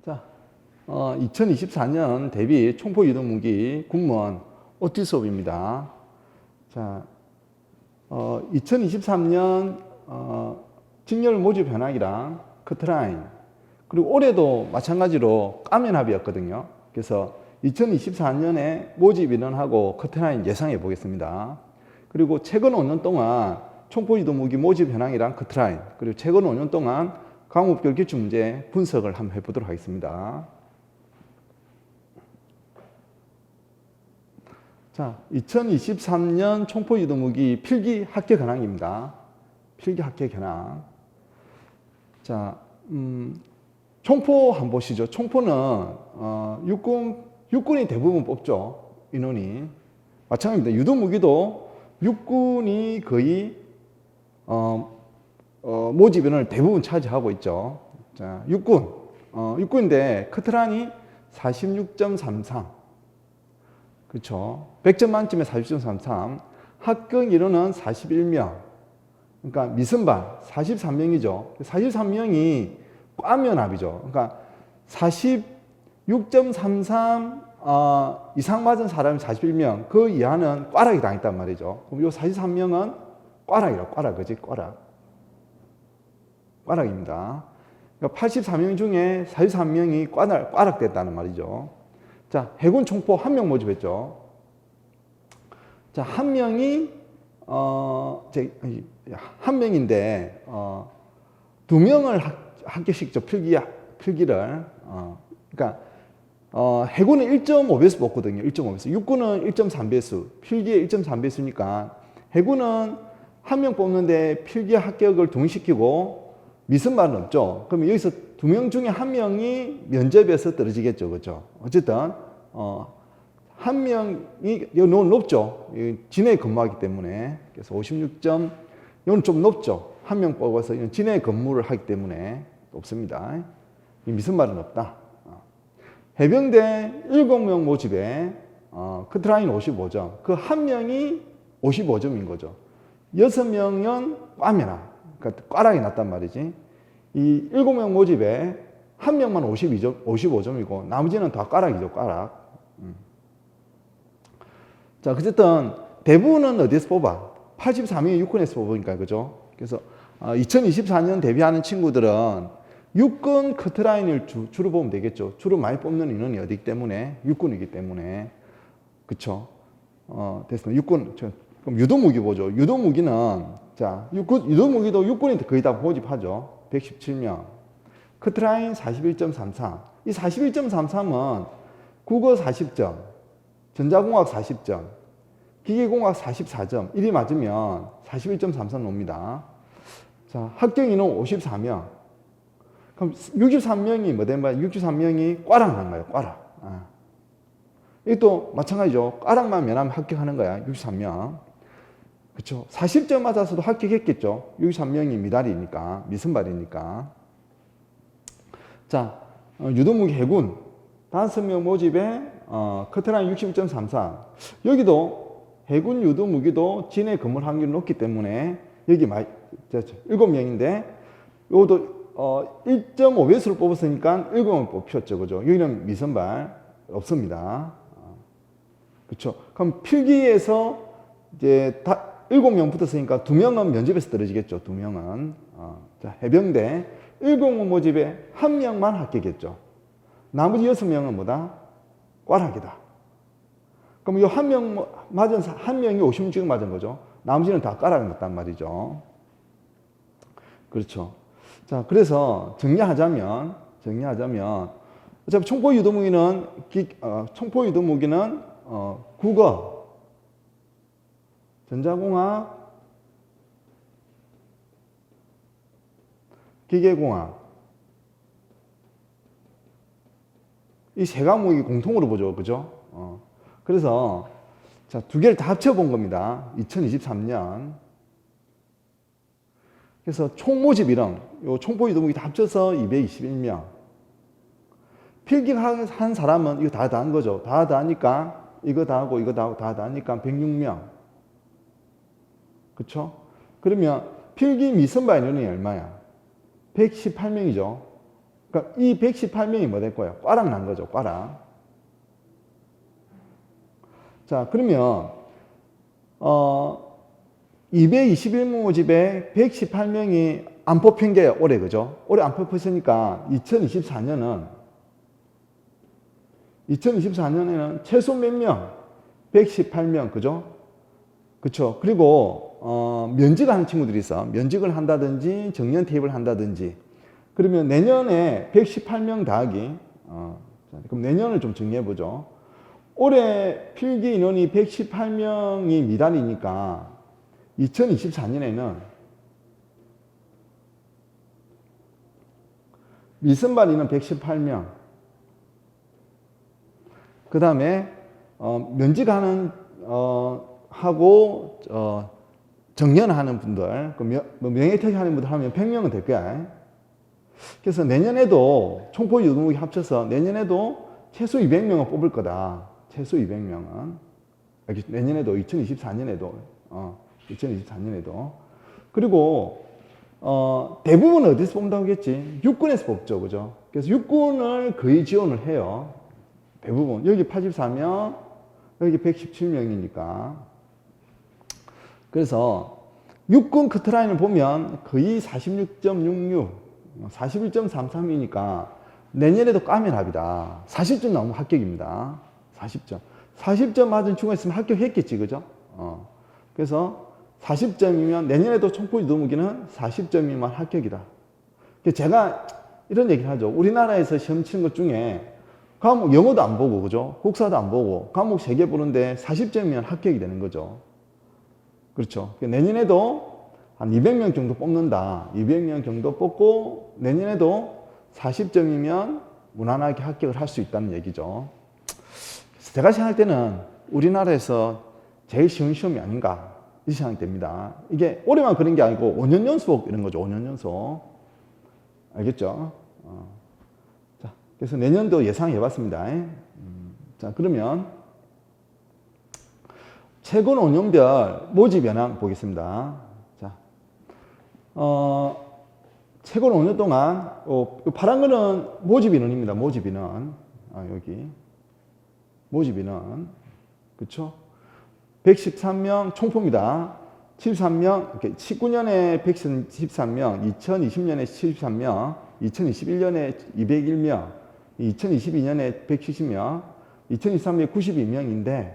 자, 2024년 대비 총포유도무기 군무원 OT 수업입니다. 자, 2023년 직렬 모집 현황이랑 커트라인, 그리고 올해도 마찬가지로 까면합이었거든요. 그래서 2024년에 모집 인원하고 커트라인 예상해 보겠습니다. 그리고 최근 5년 동안 총포유도무기 모집 현황이랑 커트라인, 그리고 최근 5년 동안 강업결 기출문제 분석을 한번 해보도록 하겠습니다. 자, 2023년 총포유도무기 필기 합격 현황입니다. 필기 합격 현황. 자, 총포 한번 보시죠. 총포는 육군이 대부분 뽑죠. 인원이. 마찬가지입니다. 유도무기도 육군이 거의 모집 인원을 대부분 차지하고 있죠. 자, 육군인데 커트라인이 46.33. 그렇죠. 100점 만점에 40.33. 합격 인원은 41명. 그러니까 미선발 43명이죠. 43명이 과면합이죠. 그러니까 46.33 이상 맞은 사람이 41명, 그 이하는 꽈락이 당했단 말이죠. 그럼 이 43명은 꽈락이라고, 꽈락, 그지? 꽈락입니다. 그러니까 84명 중에 43명이 꽈락됐다는 말이죠. 자, 해군 총포 1명 모집했죠. 자, 한 명이, 한 명인데, 2명을 합격시켰죠. 필기를. 그러니까, 해군은 1.5배수 뽑거든요. 1.5배수. 육군은 1.3배수. 필기에 1.3배수니까, 해군은 한 명 뽑는데 필기 합격을 동시키고, 미선발은 없죠. 그러면 여기서 2명 중에 1명이 면접에서 떨어지겠죠. 그렇죠? 어쨌든 한 명이 너무 높죠. 진해 근무하기 때문에. 그래서 56점, 이건 좀 높죠. 한 명 뽑아서 진해 근무를 하기 때문에 높습니다. 미선발은 없다. 해병대 7명 모집에 커트라인 55점. 그 한 명이 55점인 거죠. 6명은 꽈면아. 그러니까 꽈락이 났단 말이지. 이 7명 모집에 한 명만 55점이고 나머지는 다 꽈락이죠. 꽈락. 자, 어쨌든 대부분은 어디에서 뽑아? 84명이 육군에서 뽑으니까, 그죠? 그래서 2024년 데뷔하는 친구들은 육군 커트라인을 주로 보면 되겠죠. 주로 많이 뽑는 인원이 어디기 때문에? 육군이기 때문에. 그쵸? 됐습니다. 육군. 그럼 유도무기 보죠. 유도무기는, 자, 유도무기도 육군이 거의 다 모집하죠. 117명. 커트라인 41.33. 이 41.33은 국어 40점, 전자공학 40점, 기계공학 44점. 1이 맞으면 41.33 옵니다. 자, 합격 인원 54명. 그럼 63명이 뭐 된 거야? 63명이 꽈락 난 거예요. 꽈락. 이것도 마찬가지죠. 꽈락만 면하면 합격하는 거야. 63명. 그렇죠. 40점 맞아서도 합격했겠죠. 63명이 미달이니까, 미선발이니까. 자, 유도무기 해군 5명 모집에 커트라인 61.33. 여기도 해군 유도무기도 진해 근무를 확률이 높기 때문에 여기 7명인데 이것도 1.5배수를 뽑았으니까 7명 뽑혔죠. 그죠? 여기는 미선발 없습니다. 그렇죠. 그럼 필기에서 이제 7명 붙었으니까 2명은 면접에서 떨어지겠죠. 2명은. 자, 해병대 7명 모집에 1명만 합격했죠. 나머지 6명은 뭐다? 꽈락이다. 그럼 이 1명 맞은, 1명이 56점 맞은 거죠. 나머지는 다 꽈락이 났단 말이죠. 그렇죠. 자, 그래서 정리하자면, 어차피 총포유도무기는, 국어, 전자공학, 기계공학, 이 세 과목이 공통으로 보죠. 그죠? 그래서, 자, 두 개를 다 합쳐본 겁니다. 2023년. 그래서 총 모집 인원, 요 총포유도무기 다 합쳐서 221명. 필기한 사람은 이거 다 한 거죠. 다 하니까, 이거 다 하고, 이거 다 하고, 다 하니까 106명. 그쵸? 그러면 필기 미선발 인원이 얼마야? 118명이죠. 그러니까 이 118명이 뭐 될 거예요? 꽈랑 난 거죠, 꽈랑. 자, 그러면 221명 모집에 118명이 안 뽑힌 게 올해, 그죠? 올해 안 뽑혔으니까 2024년에는 최소 몇 명? 118명, 그죠? 그쵸? 그리고 면직을 하는 친구들이 있어. 면직을 한다든지 정년 퇴입을 한다든지. 그러면 내년에 118명 더하기 그럼 내년을 좀 정리해보죠. 올해 필기 인원이 118명이 미달이니까 2024년에는 미선발 인원 118명, 그 다음에 면직하는 하고 정년하는 분들, 명예퇴직하는 분들 하면 100명은 될 거야. 그래서 내년에도 총포 유동무기 합쳐서 내년에도 최소 200명은 뽑을 거다. 최소 200명은. 내년에도 2024년에도 2024년에도. 그리고 대부분 어디서 뽑는다고 했지? 육군에서 뽑죠, 그죠? 그래서 육군을 거의 지원을 해요. 대부분. 여기 84명, 여기 117명이니까. 그래서 육군 커트라인을 보면 거의 46.66, 41.33이니까 내년에도 까면 합니다. 40점 나오면 합격입니다. 40점. 40점 맞은 친구가 있으면 합격했겠지, 그죠? 그래서 40점이면 내년에도 총포 유도무기는 40점이면 합격이다. 제가 이런 얘기를 하죠. 우리나라에서 시험 치는 것 중에 과목 영어도 안 보고, 그죠? 국사도 안 보고 과목 3개 보는데 40점이면 합격이 되는 거죠. 그렇죠. 내년에도 한 200명 정도 뽑는다. 200명 정도 뽑고 내년에도 40점이면 무난하게 합격을 할 수 있다는 얘기죠. 제가 생각할 때는 우리나라에서 제일 쉬운 시험이 아닌가 이 생각이 됩니다. 이게 올해만 그런 게 아니고 5년 연속 이런 거죠. 5년 연속. 알겠죠? 자, 그래서 내년도 예상해 봤습니다. 자, 그러면 최근 5년별 모집 현황 보겠습니다. 자, 최근 5년 동안 파란 거는 모집 인원입니다. 모집 인원. 여기 모집 인원. 그렇죠? 113명 총포입니다. 73명, 19년에 113명, 2020년에 73명, 2021년에 201명, 2022년에 170명, 2023년에 92명인데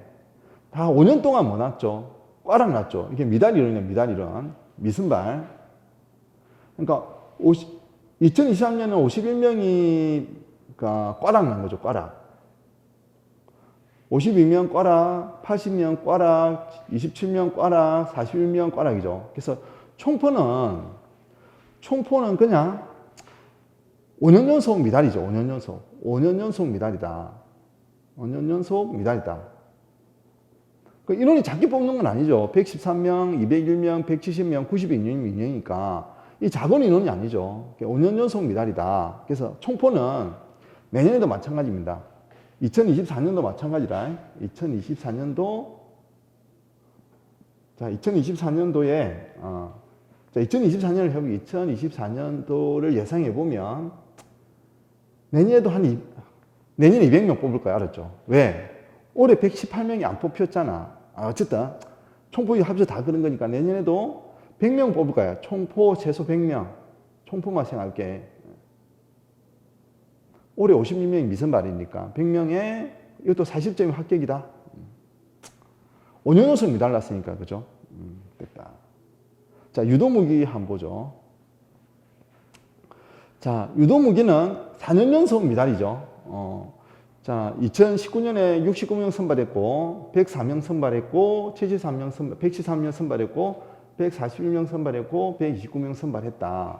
다 5년 동안 뭐 났죠? 꽈락 났죠. 이게 미달이론이에요, 미달이론. 미순발. 그러니까 2023년은 51명이 꽈락 난 거죠, 꽈락. 52명 꽈락, 80명 꽈락, 27명 꽈락, 41명 꽈락이죠. 그래서 총포는 그냥 5년 연속 미달이죠. 5년 연속. 5년 연속 미달이다. 5년 연속 미달이다. 인원이 작게 뽑는 건 아니죠. 113명, 201명, 170명, 92명이니까 이 작은 인원이 아니죠. 5년 연속 미달이다. 그래서 총포는 내년에도 마찬가지입니다. 2024년도 마찬가지라. 2024년도 자, 2024년도에 자, 2024년을 해보면 2024년도를 예상해 보면 내년에도 내년에 200명 뽑을 거야, 알았죠? 왜? 올해 118명이 안 뽑혔잖아. 어쨌든 총포 합쳐 다 그런 거니까 내년에도 100명 뽑을 거야. 총포 최소 100명. 총포만 생각할게. 올해 56명이 미선발이니까 100명에 이것도 40점이 합격이다. 5년 연속 미달났으니까, 그죠? 됐다. 자, 유도무기 한번 보죠. 자, 유도무기는 4년 연속 미달이죠. 자, 2019년에 69명 선발했고, 104명 선발했고, 113명 선발했고, 141명 선발했고, 129명 선발했다.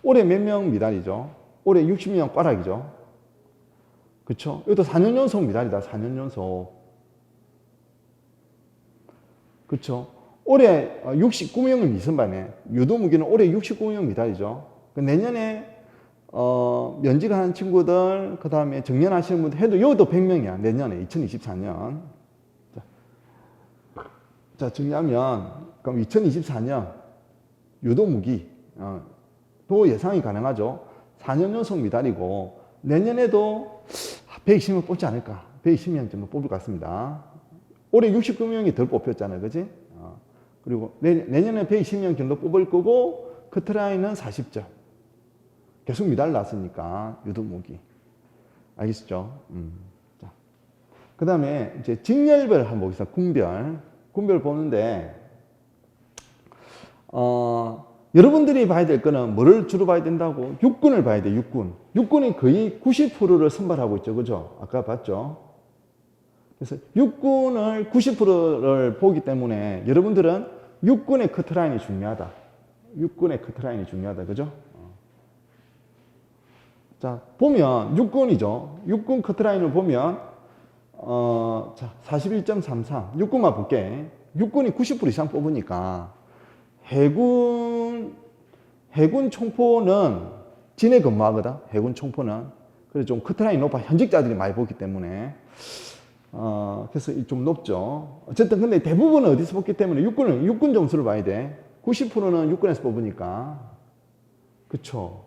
올해 몇 명 미달이죠? 올해 60명 꽈락이죠. 그쵸? 이것도 4년 연속 미달이다. 4년 연속. 그쵸? 올해 69명은 미선발이네. 유도무기는 올해 69명 미달이죠. 내년에 면직하는 친구들, 그 다음에 정년하시는 분들 해도 여기도 100명이야. 내년에 2024년. 자, 정리하면 그럼 2024년 유도무기 또 예상이 가능하죠. 4년 연속 미달이고 내년에도 120명 뽑지 않을까. 120명 정도 뽑을 것 같습니다. 올해 69명이 덜 뽑혔잖아요. 그지? 그리고 내년에 120명 정도 뽑을 거고 커트라인은 40점. 계속 미달 났으니까 유도무기. 알겠죠? 자. 그 다음에 이제 직렬별 한번 보겠습니다. 군별 보는데 여러분들이 봐야 될 거는 뭐를 주로 봐야 된다고? 육군을 봐야 돼. 육군이 거의 90%를 선발하고 있죠. 그죠? 아까 봤죠? 그래서 육군을 90%를 보기 때문에 여러분들은 육군의 커트라인이 중요하다. 육군의 커트라인이 중요하다. 그죠? 자, 보면 육군이죠. 육군 커트라인을 보면 자, 41.33 육군만 볼게. 육군이 90% 이상 뽑으니까 해군 총포는 진해 근무하거든. 해군 총포는. 그래서 좀 커트라인이 높아. 현직자들이 많이 보기 때문에 그래서 좀 높죠. 어쨌든 근데 대부분은 어디서 뽑기 때문에 육군 점수를 봐야 돼. 90%는 육군에서 뽑으니까. 그쵸.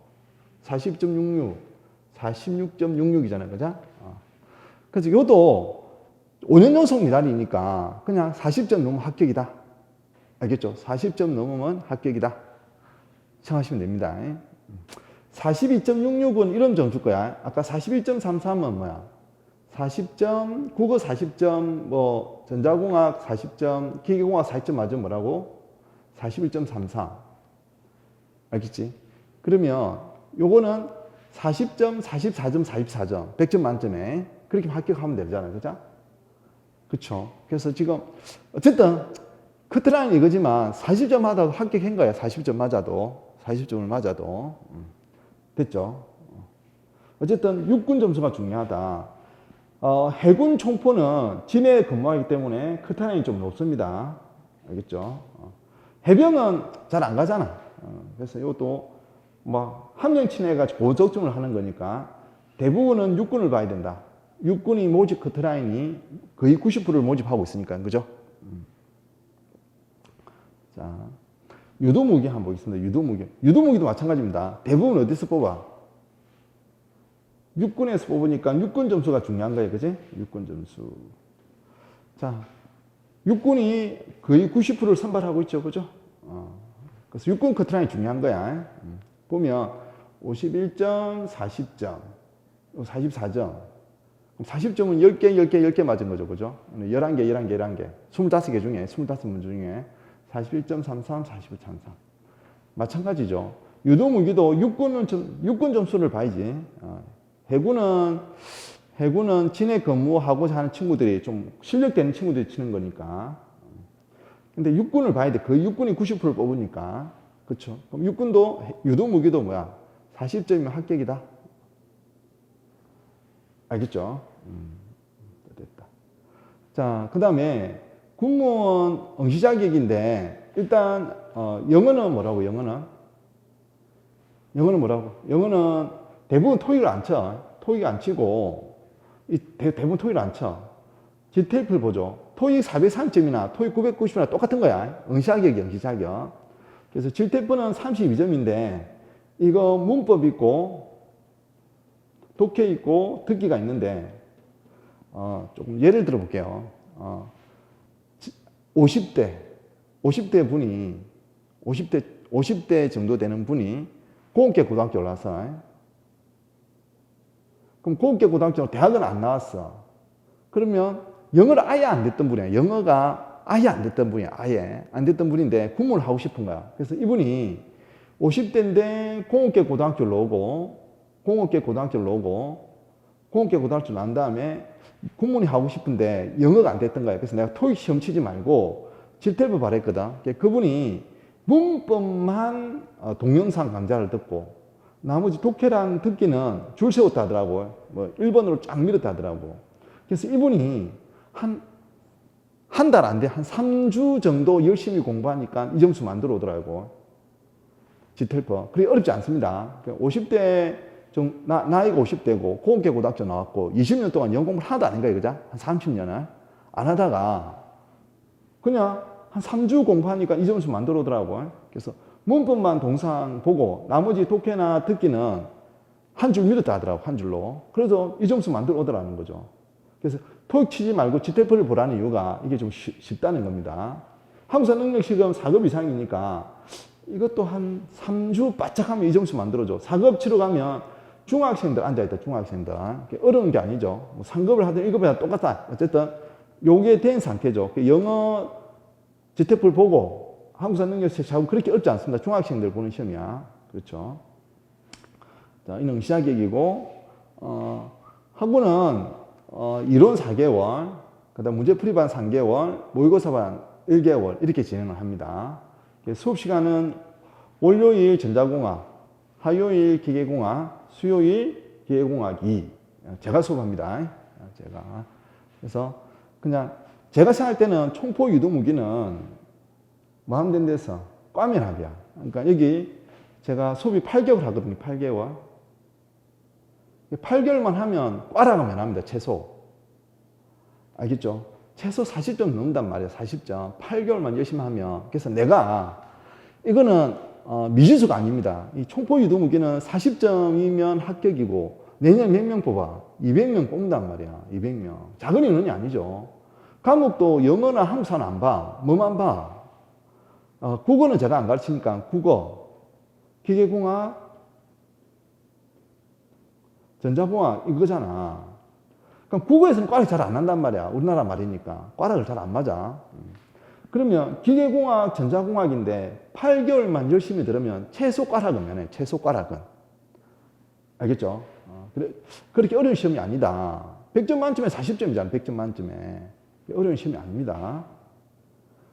40.66, 46.66이잖아요. 그죠? 그래서 요도 5년 연속 미달이니까 그냥 40점 넘으면 합격이다. 알겠죠? 40점 넘으면 합격이다. 생각하시면 됩니다. 42.66은 이런 점수일 거야. 아까 41.33은 뭐야? 40점, 국어 40점, 뭐 전자공학 40점, 기계공학 40점 맞으면 뭐라고? 41.33. 알겠지? 그러면 요거는 40점, 44점, 44점, 100점 만점에 그렇게 합격하면 되잖아요. 그죠? 그쵸? 그래서 지금 어쨌든 커트라인 이거지만 40점 맞아도 합격한 거야. 40점 맞아도. 40점을 맞아도. 됐죠? 어쨌든 육군 점수가 중요하다. 해군 총포는 진해에 근무하기 때문에 커트라인이 좀 높습니다. 알겠죠? 해병은 잘 안 가잖아. 그래서 이것도 뭐 함정 친해가지고 보적점을 하는 거니까 대부분은 육군을 봐야 된다. 육군이 모집 커트라인이 거의 90%를 모집하고 있으니까. 그죠? 자, 유도무기 한번 보겠습니다. 유도무기도 마찬가지입니다. 대부분 어디서 뽑아? 육군에서 뽑으니까 육군 점수가 중요한 거예요. 그지? 육군 점수. 자, 육군이 거의 90%를 선발하고 있죠. 그죠? 그래서 육군 커트라인이 중요한 거야. 보면 51점, 40점, 44점. 40점은 10개 맞은 거죠. 그죠? 11개. 25개 중에, 25문 중에 41.33, 41.33. 마찬가지죠. 유도무기도 육군 점수를 봐야지. 해군은 진해 근무하고자 하는 친구들이 좀 실력되는 친구들이 치는 거니까. 근데 육군을 봐야 돼. 거의 육군이 90%를 뽑으니까. 그쵸? 그럼 육군도, 유도무기도 뭐야? 40점이면 합격이다. 알겠죠? 됐다. 자, 그 다음에 군무원 응시 자격인데, 일단, 영어는 뭐라고, 영어는 대부분 토익을 안 쳐. 토익 안 치고, 대부분 토익을 안 쳐. GTF를 보죠. 토익 430점이나 토익 990이나 똑같은 거야. 응시 자격. 그래서 GTF는 32점인데, 이거 문법 있고, 독해 있고, 듣기가 있는데, 조금 예를 들어 볼게요. 50대 분이, 50대 정도 되는 분이 공업계 고등학교 올라왔어. 그럼 공업계 고등학교 대학은 안 나왔어. 그러면 영어를 아예 안 됐던 분이야. 영어가 아예 안 됐던 분이야. 아예 안 됐던 분인데 군무를 하고 싶은 거야. 그래서 이분이 50대인데 공업계 고등학교를 오고 공업계 고등학교 난 다음에 군무원이 하고 싶은데 영어가 안 됐던 거야. 그래서 내가 토익 시험 치지 말고 GTF 바랬거든. 그분이 문법만 동영상 강좌를 듣고 나머지 독해랑 듣기는 줄 세웠다 하더라고요. 뭐 1번으로 쫙 밀었다 하더라고. 그래서 이분이 한 달 안 돼. 한 3주 정도 열심히 공부하니까 이 점수 만들어 오더라고. GTF. 그게 어렵지 않습니다. 50대, 나이가 50대고, 공업계 고등학교 나왔고, 20년 동안 영어 공부를 하나도 안 한 거예요. 그죠? 한 30년을. 안 하다가, 그냥 한 3주 공부하니까 이 점수 만들어 오더라고. 그래서 문법만 동상 보고, 나머지 독해나 듣기는 한 줄 밀었다 하더라고, 한 줄로. 그래서 이 점수 만들어 오더라는 거죠. 그래서 토익 치지 말고 GTF를 보라는 이유가 이게 좀 쉽다는 겁니다. 한국사 능력 시험 4급 이상이니까 이것도 한 3주 바짝 하면 이 점수 만들어줘. 4급 치러 가면 중학생들 앉아있다, 중학생들. 어려운 게 아니죠. 뭐 3급을 하든 1급이나 똑같다. 어쨌든 요게 된 상태죠. 영어 GTF를 보고 한국사 능력 시험 그렇게 어렵지 않습니다. 중학생들 보는 시험이야. 그렇죠. 자, 이는 시작객이고, 학부는, 이론 4개월, 그 다음 문제풀이반 3개월, 모의고사반 1개월, 이렇게 진행을 합니다. 수업 시간은 월요일 전자공학, 화요일 기계공학, 수요일 기계공학 2. 제가 수업합니다. 제가. 그래서 그냥 제가 생각할 때는 총포 유도 무기는 마음된 데서 꽈면 합이야. 그러니까 여기 제가 수업이 8개월 하거든요. 8개월. 8개월만 하면 꽈라고 면합니다. 최소. 알겠죠? 최소 40점 넘는단 말이에요. 40점. 8개월만 열심히 하면. 그래서 내가 이거는 미지수가 아닙니다. 이 총포 유도 무기는 40점이면 합격이고 내년 몇 명 뽑아? 200명 뽑는단 말이야. 200명. 작은 인원이 아니죠. 과목도 영어나 한국사는 안 봐. 뭐만 봐? 국어는 제가 안 가르치니까 국어, 기계공학, 전자공학 이거잖아. 그럼 국어에서는 꽈락 잘 안 난단 말이야. 우리나라 말이니까. 꽈락을 잘 안 맞아. 그러면 기계공학, 전자공학인데 8개월만 열심히 들으면 최소 꽈락은 면해. 최소 꽈락은. 알겠죠? 그렇게 어려운 시험이 아니다. 100점 만점에 40점이잖아. 100점 만점에. 어려운 시험이 아닙니다.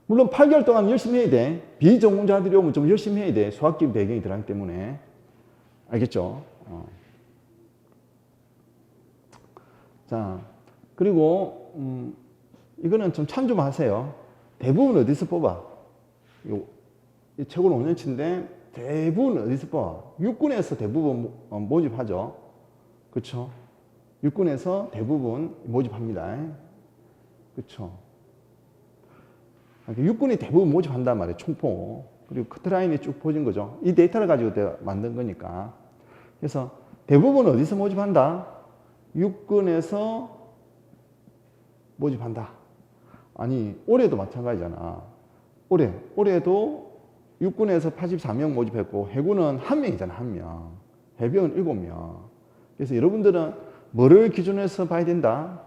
물론 8개월 동안 열심히 해야 돼. 비전공자들이 오면 좀 열심히 해야 돼. 수학적 배경이 들어가기 때문에. 알겠죠? 자, 그리고 이거는 좀 참 좀 하세요. 대부분 어디서 뽑아? 이 최고는 5년치인데 대부분 어디서 뽑아? 육군에서 대부분 모집하죠. 그렇죠? 육군에서 대부분 모집합니다. 그렇죠? 육군이 대부분 모집한단 말이에요. 총포. 그리고 커트라인이 쭉 퍼진 거죠. 이 데이터를 가지고 만든 거니까. 그래서 대부분 어디서 모집한다? 육군에서 모집한다. 아니, 올해도 마찬가지잖아. 올해도 육군에서 84명 모집했고, 해군은 1명이잖아, 1명. 해병은 7명. 그래서 여러분들은 뭐를 기준으로 해서 봐야 된다?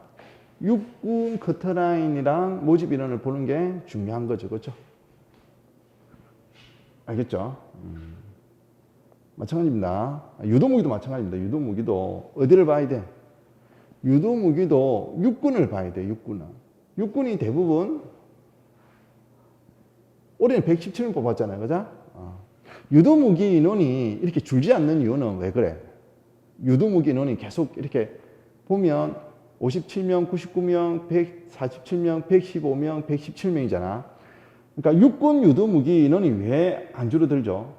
육군 커트라인이랑 모집 인원을 보는 게 중요한 거죠. 그렇죠? 알겠죠? 마찬가지입니다. 유도무기도 마찬가지입니다. 유도무기도 어디를 봐야 돼? 유도무기도 육군을 봐야 돼. 육군은. 육군이 대부분 올해는 117명 뽑았잖아요. 그죠? 유도무기 인원이 이렇게 줄지 않는 이유는 왜 그래? 유도무기 인원이 계속 이렇게 보면 57명, 99명, 147명, 115명, 117명이잖아. 그러니까 육군 유도무기 인원이 왜 안 줄어들죠?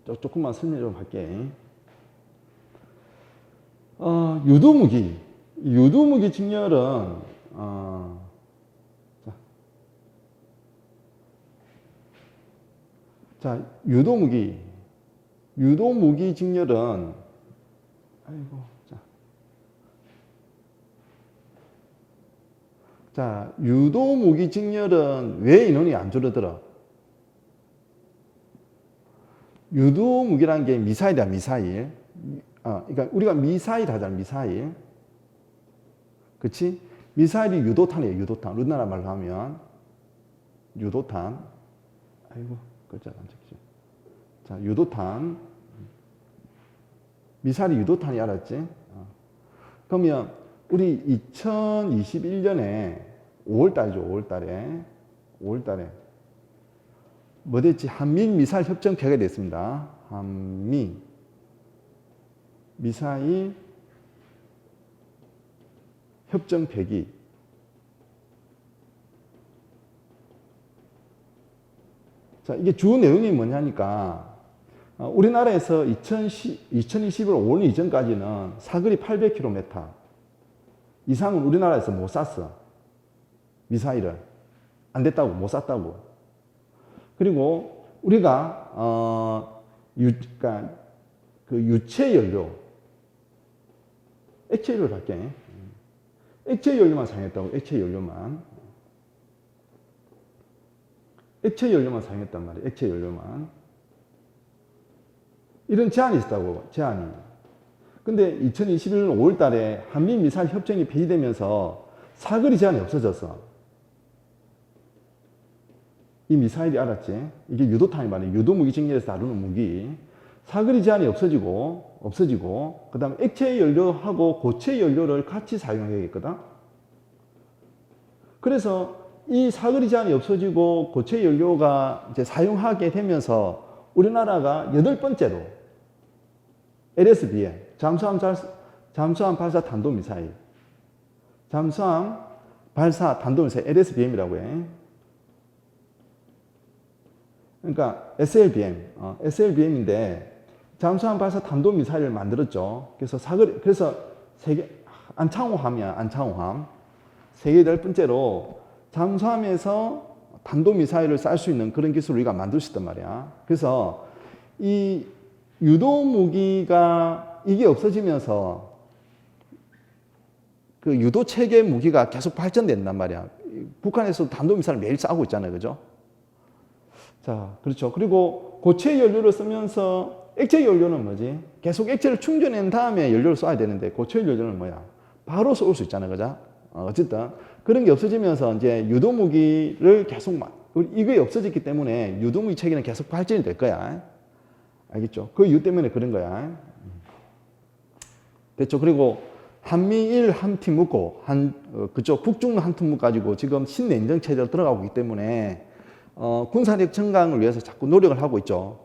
자, 조금만 설명 좀 할게. 유도무기 직렬은 자, 유도무기 직렬은 자, 유도무기 직렬은 왜 인원이 안 줄어들어? 유도무기라는 게 미사일이야, 미사일. 그러니까 우리가 미사일 하잖아, 미사일. 그치? 미사일이 유도탄이에요, 유도탄. 우리나라 말로 하면. 유도탄. 아이고, 글자가 안 적히죠. 자, 유도탄. 미사일이 유도탄이 알았지? 그러면 우리 2021년에 5월달이죠, 5월달에. 뭐 됐지? 한미 미사일 협정 폐기가 됐습니다. 한미 미사일 협정 폐기. 자, 이게 주 내용이 뭐냐니까, 우리나라에서 2021년 5월 이전까지는 사거리 800km 이상은 우리나라에서 못 쐈어. 미사일을. 안 됐다고, 못 쐈다고. 그리고 우리가 그러니까 그 유체 연료, 액체 연료를 할게. 액체 연료만 사용했다고, 액체 연료만. 액체 연료만 사용했단 말이에요. 액체 연료만. 이런 제한이 있었다고, 제한이. 근데 2021년 5월 달에 한미 미사일 협정이 폐지되면서 사거리 제한이 없어졌어. 이 미사일이 알았지? 이게 유도탄이 말이야. 유도무기 징계에서 다루는 무기. 사거리 제한이 없어지고, 그 다음에 액체 연료하고 고체 연료를 같이 사용해야겠거든? 그래서 이 사거리 제한이 없어지고 고체 연료가 이제 사용하게 되면서 우리나라가 8번째로 LSBM, 잠수함 발사 탄도미사일, 잠수함 발사 탄도미사일 LSBM이라고 해. 그러니까 SLBM인데 잠수함 발사 탄도미사일을 만들었죠. 그래서 안창호함. 세계 8번째로 잠수함에서 탄도미사일을 쌀 수 있는 그런 기술을 우리가 만들 수 있단 말이야. 그래서 이 유도무기가 이게 없어지면서 그 유도체계 무기가 계속 발전된단 말이야. 북한에서도 탄도미사일을 매일 싸고 있잖아요. 그죠? 자, 그렇죠. 그리고 고체 연료를 쓰면서 액체 연료는 뭐지? 계속 액체를 충전한 다음에 연료를 쏴야 되는데 고체 연료는 뭐야? 바로 쏠 수 있잖아요. 그죠? 어쨌든 그런 게 없어지면서 이제 유도무기를 계속 이게 없어졌기 때문에 유도무기 체계는 계속 발전이 될 거야. 알겠죠? 그 이유 때문에 그런 거야. 됐죠? 그리고 한미일 한 팀 묶고 그쪽 북중 한 팀 묶어가지고 지금 신냉전 체제로 들어가고 있기 때문에 군사력 증강을 위해서 자꾸 노력을 하고 있죠.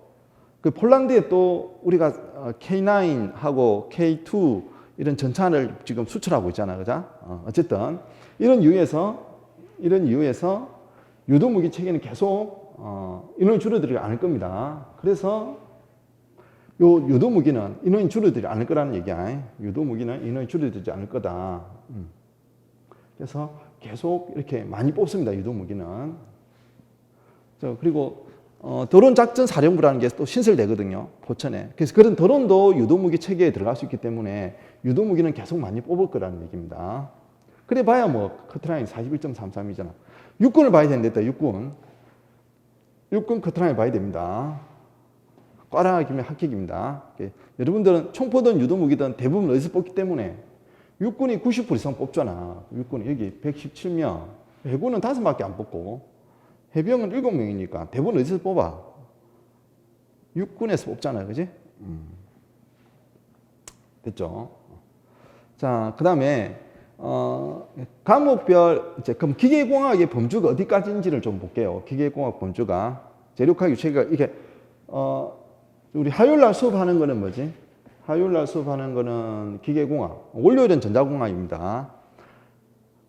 그 폴란드에 또 우리가 K9하고 K2 이런 전차를 지금 수출하고 있잖아요. 그죠? 어쨌든 이런 이유에서 유도무기 체계는 계속 인원이 줄어들지 않을 겁니다. 그래서 요 유도무기는 인원이 줄어들지 않을 거라는 얘기야. 유도무기는 인원이 줄어들지 않을 거다. 그래서 계속 이렇게 많이 뽑습니다. 유도무기는. 그리고 드론작전사령부라는 게 또 신설되거든요. 포천에. 그래서 그런 드론도 유도무기 체계에 들어갈 수 있기 때문에 유도무기는 계속 많이 뽑을 거라는 얘기입니다. 그래 봐야 뭐 커트라인 41.33이잖아. 육군을 봐야 되는데 육군 커트라인 봐야 됩니다. 꽈라기면 합격입니다. 여러분들은 총포든 유도무기든 대부분 어디서 뽑기 때문에 육군이 90% 이상 뽑잖아. 육군이 여기 117명. 해군은 5명밖에 안 뽑고 해병은 7명이니까 대부분 어디서 뽑아? 육군에서 뽑잖아요. 그지? 됐죠? 자, 그 다음에 과목별 그럼 기계공학의 범주가 어디까지인지를 좀 볼게요. 기계공학 범주가 재력학 유체가 이게 우리 화요일날 수업하는 거는 뭐지? 화요일날 수업하는 거는 기계공학, 월요일은 전자공학입니다.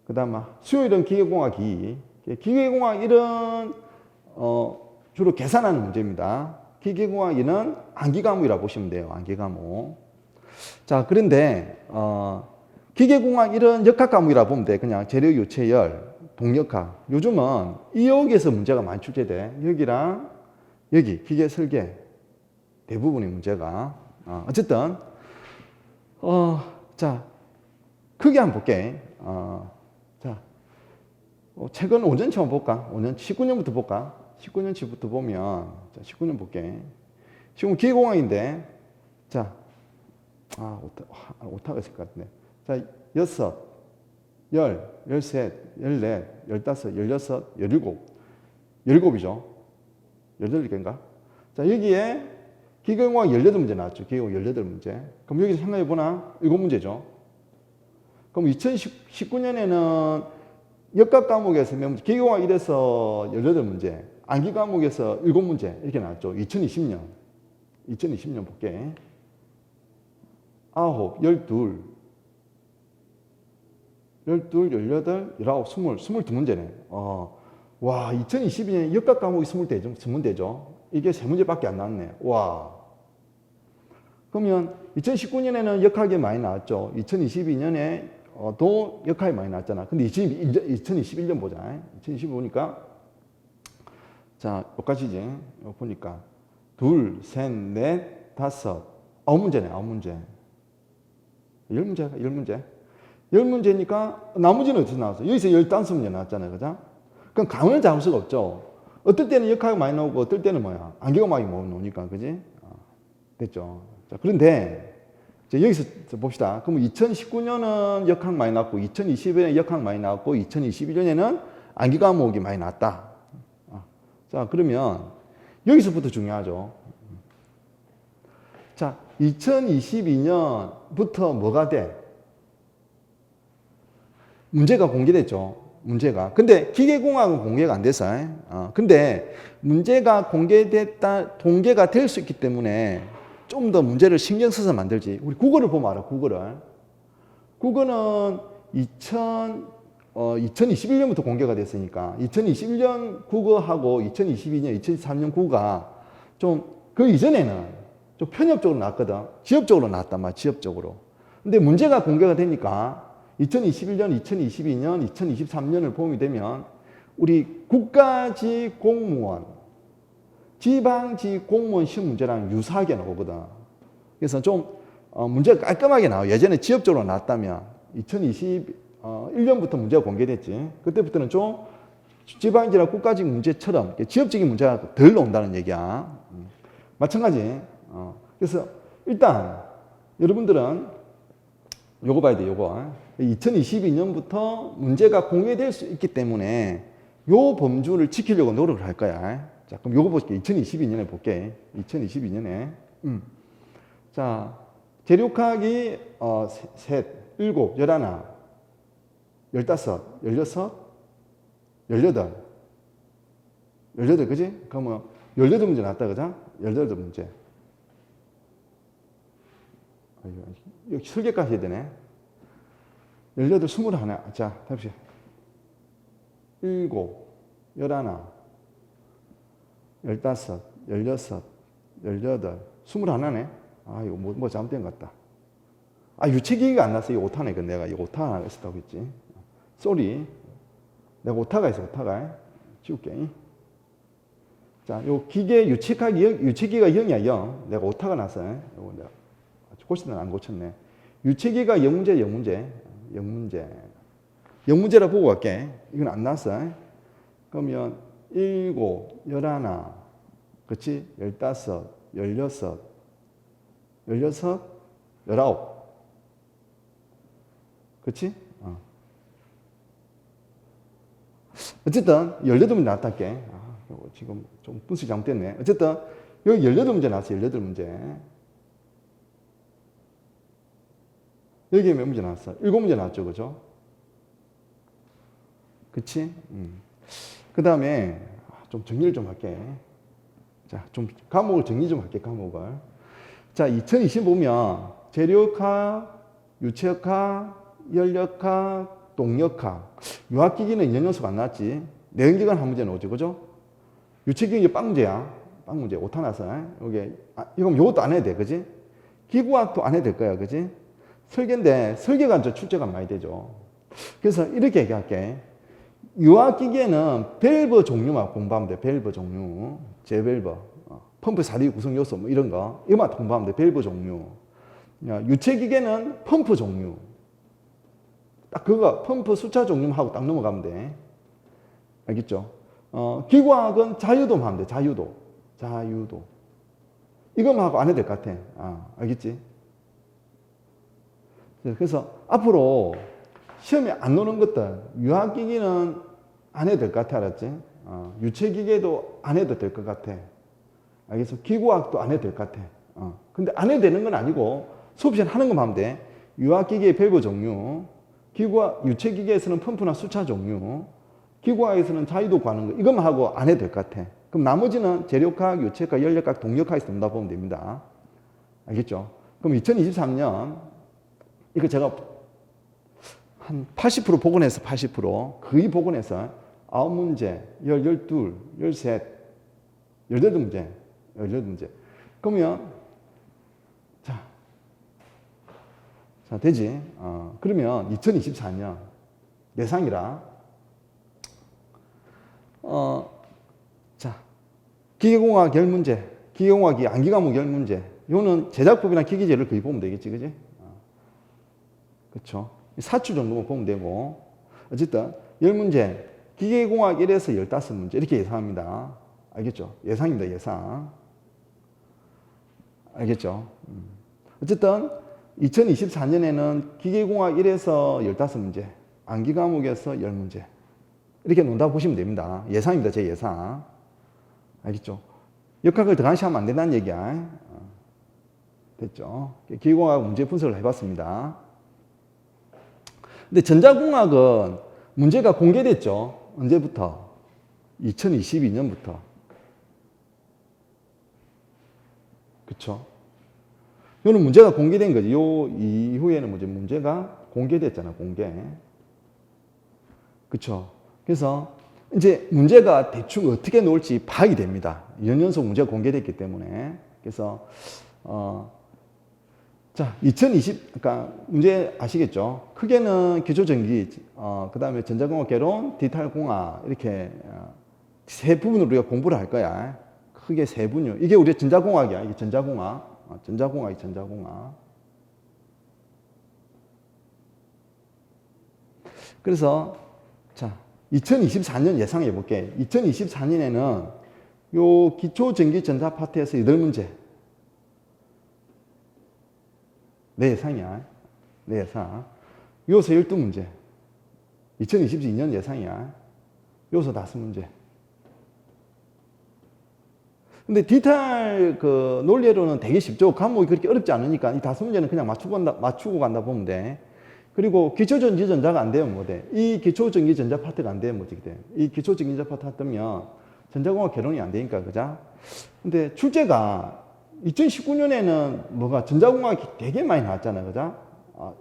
그 다음 수요일은 기계공학 2. 기계공학 1은 주로 계산하는 문제입니다. 기계공학 2는 암기 과목이라고 보시면 돼요. 암기 과목. 자, 그런데 기계공학 1은 역학 과목이라고 보면 돼. 그냥 재료 유체열, 동역학. 요즘은 이 여기에서 문제가 많이 출제돼. 여기랑 여기 기계 설계 대부분의 문제가. 어쨌든 자, 크게 한번 볼게. 자, 최근 5년치만 볼까? 19년부터 볼까? 19년치부터 보면, 자, 19년 볼게. 지금 기계공학인데, 자, 오타가 있을 것 같네. 자, 6, 10, 13, 14, 15, 16, 17. 17이죠. 18개인가? 자, 여기에 기계공학 18문제 나왔죠. 기계공학 18문제. 그럼 여기서 생각해보나? 7문제죠. 그럼 2019년에는 역학 과목에서 몇 문제, 기계공학 1에서 18문제, 암기 과목에서 7문제 이렇게 나왔죠. 2020년 볼게. 9, 12, 18, 19, 22문제네. 와, 2022년에 역학 과목이 20문제죠. 이게 3문제밖에 안 나왔네. 와. 그러면 2019년에는 역학이 많이 나왔죠. 2022년에 도 역학이 많이 나왔잖아. 근데 2021년 보자. 2020 보니까 자, 여기까지지. 보니까 둘, 셋, 넷, 다섯. 9문제네, 9문제. 10문제가, 10문제. 10문제니까 나머지는 어디서 나왔어? 여기서 15문제 나왔잖아요. 그죠? 그럼 감을 잡을 수가 없죠. 어떨 때는 역학이 많이 나오고 어떨 때는 뭐야? 안개가 많이 나오니까. 그지? 됐죠. 자, 그런데 이제 여기서 봅시다. 그럼 2019년은 역학 많이 나왔고 2020년에 역학 많이 나왔고 2021년에는 안기 과목이 많이 나왔다. 자, 그러면 여기서부터 중요하죠. 자, 2022년부터 뭐가 돼? 문제가 공개됐죠. 문제가. 근데 기계공학은 공개가 안 됐어요. 근데 문제가 공개가 될 수 있기 때문에 좀 더 문제를 신경 써서 만들지. 우리 국어를 보면 알아, 국어를. 국어는 2021년부터 공개가 됐으니까 2021년 국어하고 2022년, 2023년 국어가 좀 그 이전에는 좀 편협적으로 나왔거든. 지엽적으로 나왔단 말이야, 지엽적으로. 근데 문제가 공개가 되니까 2021년, 2022년, 2023년을 보게 되면 우리 국가직 공무원, 지방직 공무원 시험 문제랑 유사하게 나오거든. 그래서 좀 문제가 깔끔하게 나와요. 예전에 지엽적으로 나왔다면 2021년부터 문제가 공개됐지. 그때부터는 좀 지방직이나 국가직 문제처럼 지엽적인 문제가 덜 나온다는 얘기야. 마찬가지. 그래서 일단 여러분들은 요거 봐야 돼, 요거. 2022년부터 문제가 공개될 수 있기 때문에 요 범주를 지키려고 노력을 할 거야. 자, 그럼 요거 볼게. 2022년에 볼게. 2022년에. 자, 재료학이 셋, 일곱, 11, 15, 16, 18. 18, 그지? 그러면 18문제 나왔다, 그죠? 18문제. 여기 설계까지 해야 되네. 18, 21. 자, 답시. 7, 11, 15, 16, 18, 21네. 아, 이거 뭐 잘못된 것 같다. 아, 유체기가 안 났어. 이거 오타네. 내가 이거 오타가 있었다고 했지. 쏘리. 내가 오타가 있어, 오타가. 지울게. 자, 요 기계 유체기가 0이야, 0. 내가 오타가 났어요. 요거 내가 고쳤는 안 고쳤네. 유체기가 0문제, 0문제. 0문제. 0문제라 보고 갈게. 이건 안 났어. 그러면 7, 11, 그치? 15, 16, 19, 19. 그치? 어쨌든 18문제 나왔다게. 지금 좀 분수 잘못됐네. 어쨌든 여기 18문제 나왔어. 18문제. 여기 몇 문제 나왔어? 7문제 나왔죠. 그죠? 그치? 그 다음에 좀 정리를 좀 할게. 자, 좀 과목을 정리 좀 할게, 과목을. 자, 2020 보면 재료학학, 유체학학, 연력학, 동력학. 유학기기는 2년 연속 안 나왔지. 내연기관 한 문제 나오지, 그죠? 유체기기 빵문제야. 빵문제. 오타 나서. 여기, 이건 요것도 안 해도 돼, 그지? 기구학도 안 해도 될 거야, 그지? 설계인데, 설계가 이제 출제가 많이 되죠. 그래서 이렇게 얘기할게. 유압기계는 밸브 종류만 공부하면 돼. 밸브 종류. 제밸브. 펌프 사리 구성 요소 뭐 이런 거. 이것만 공부하면 돼. 밸브 종류. 유체기계는 펌프 종류. 딱 그거 펌프 숫자 종류만 하고 딱 넘어가면 돼. 알겠죠? 기구학은 자유도만 하면 돼. 자유도. 자유도. 이것만 하고 안 해도 될 것 같아. 알겠지? 그래서 앞으로 시험에 안 나오는 것들, 유압기기는 안 해도 될 것 같아, 알았지? 유체기계도 안 해도 될 것 같아. 알겠어? 기구학도 안 해도 될 것 같아. 근데 안 해도 되는 건 아니고, 수업 시간 하는 것만 하면 돼. 유압기계의 밸브 종류, 유체기계에서는 펌프나 수차 종류, 기구학에서는 자유도 구하는 거, 이것만 하고 안 해도 될 것 같아. 그럼 나머지는 재료학, 유체학, 연력학, 동력학에서 넘다 보면 됩니다. 알겠죠? 그럼 2023년, 이거 제가 한 80% 복원해서 80% 거의 복원해서 9문제, 12, 13, 18문제, 18문제. 그러면 자 되지? 그러면 2024년 예상이라 자 기계공학 10문제 기계공학이 암기 과목 10문제. 요거는 제작법이나 기기제를 거의 보면 되겠지, 그지? 그쵸. 사추 정도만 보면 되고. 어쨌든 10문제. 기계공학 1에서 15문제. 이렇게 예상합니다. 알겠죠? 예상입니다, 예상. 알겠죠? 어쨌든 2024년에는 기계공학 1에서 15문제. 암기 과목에서 10문제. 이렇게 논다고 보시면 됩니다. 예상입니다, 제 예상. 알겠죠? 역학을 더 하시면 안 된다는 얘기야. 됐죠? 기계공학 문제 분석을 해봤습니다. 근데 전자공학은 문제가 공개됐죠. 언제부터? 2022년부터. 그쵸? 이거는 문제가 공개된 거지. 요 이후에는 문제가 공개됐잖아, 공개. 그쵸? 그래서 이제 문제가 대충 어떻게 나올지 파악이 됩니다. 연연속 문제가 공개됐기 때문에. 그래서, 자, 그러니까 문제 아시겠죠? 크게는 기초전기, 그 다음에 전자공학 개론, 디지털공학, 이렇게 세 부분으로 우리가 공부를 할 거야. 크게 세 분요. 이게 우리 전자공학이야. 이게 전자공학. 전자공학이 전자공학. 그래서, 자, 2024년 예상해 볼게. 2024년에는 요 기초전기 전자 파트에서 8문제. 내 예상이야. 내 예상. 요서 12문제. 2022년 예상이야. 요서 5문제. 근데 디지털 그 논리로는 되게 쉽죠. 과목이 그렇게 어렵지 않으니까 이 5문제는 그냥 맞추고 간다 보면 돼. 그리고 기초전기전자가 안 되면 뭐 돼? 이 기초전기전자 파트가 안 되면 뭐지? 이 기초전기전자 파트 뜨면 전자공학 개론이 안 되니까, 그죠? 근데 출제가 2019년에는 뭐가 전자공학이 되게 많이 나왔잖아, 그죠?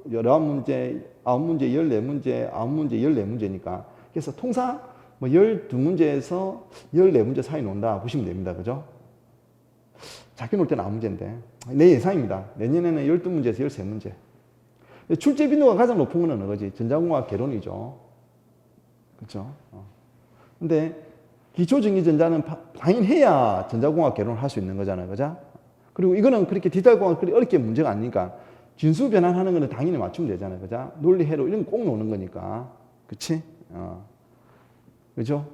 19문제, 9문제, 14문제, 9문제, 14문제니까. 그래서 통상 뭐 12문제에서 14문제 사이 논다 보시면 됩니다, 그죠? 작게 놀 때는 9문제인데. 내 예상입니다. 내년에는 12문제에서 13문제. 출제 빈도가 가장 높은 건 어느 거지? 전자공학 개론이죠. 그렇죠? 근데 기초전기전자는 당연해야 전자공학 개론을 할 수 있는 거잖아요. 그죠? 그리고 이거는 그렇게 디지털공학 그리 어렵게 문제가 아니니까 진수 변환하는 거는 당연히 맞추면 되잖아요. 그죠? 논리 해로 이런 거 꼭 노는 거니까. 그치? 그죠?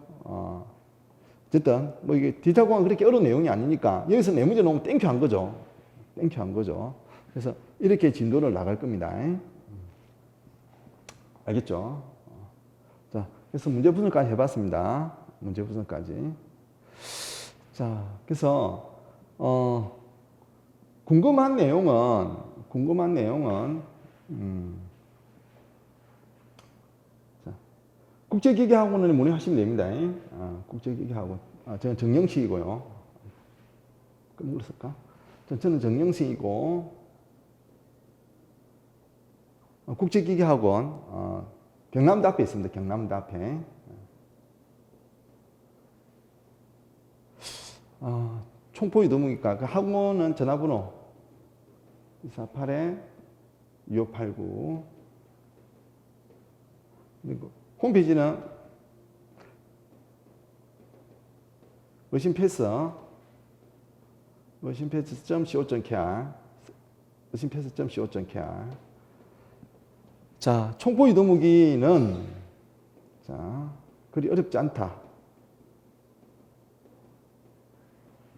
어쨌든 뭐 이게 디지털공학 그렇게 어려운 내용이 아니니까 여기서 네 문제 놓으면 땡큐 한 거죠. 땡큐 한 거죠. 그래서 이렇게 진도를 나갈 겁니다. 알겠죠? 자, 그래서 문제 분석까지 해봤습니다. 문제 분석까지. 자, 그래서 궁금한 내용은 자, 국제기계학원을 문의하시면 됩니다. 국제기계학원. 저는 정영식이고요. 끊었을까? 저는 정영식이고. 국제기계학원 경남대 앞에 있습니다. 경남대 앞에. 총포이 넘으니까 그 학원은 전화번호 248-2589 그리고 홈페이지는 머신패스.co.kr 머신패스.co.kr 자, 총포이 더무기는 자, 그리 어렵지 않다.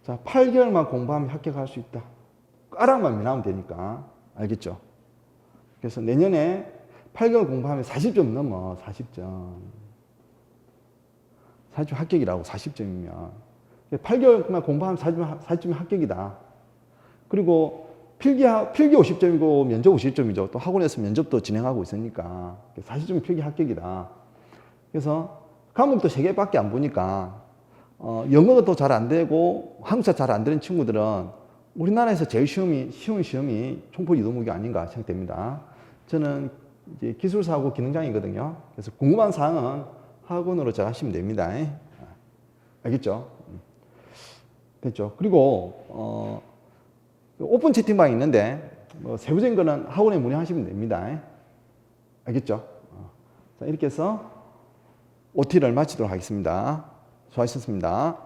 자, 8개월만 공부하면 합격할 수 있다. 까락만 면하면 되니까. 알겠죠? 그래서 내년에 8개월 공부하면 40점 넘어. 40점. 40점 합격이라고. 40점이면. 8개월만 공부하면 40점이 합격이다. 그리고 필기 50점이고 면접 50점이죠. 또 학원에서 면접도 진행하고 있으니까 40점이 필기 합격이다. 그래서 과목도 3개밖에 안 보니까 영어가 또 잘 안 되고 한국사 잘 안 되는 친구들은 우리나라에서 제일 쉬운 시험이 총포 이동무기 아닌가 생각됩니다. 저는 이제 기술사하고 기능장이거든요. 그래서 궁금한 사항은 학원으로 잘 하시면 됩니다. 알겠죠? 됐죠? 그리고 오픈 채팅방이 있는데 뭐 세부적인 거는 학원에 문의하시면 됩니다. 알겠죠? 자, 이렇게 해서 OT를 마치도록 하겠습니다. 수고하셨습니다.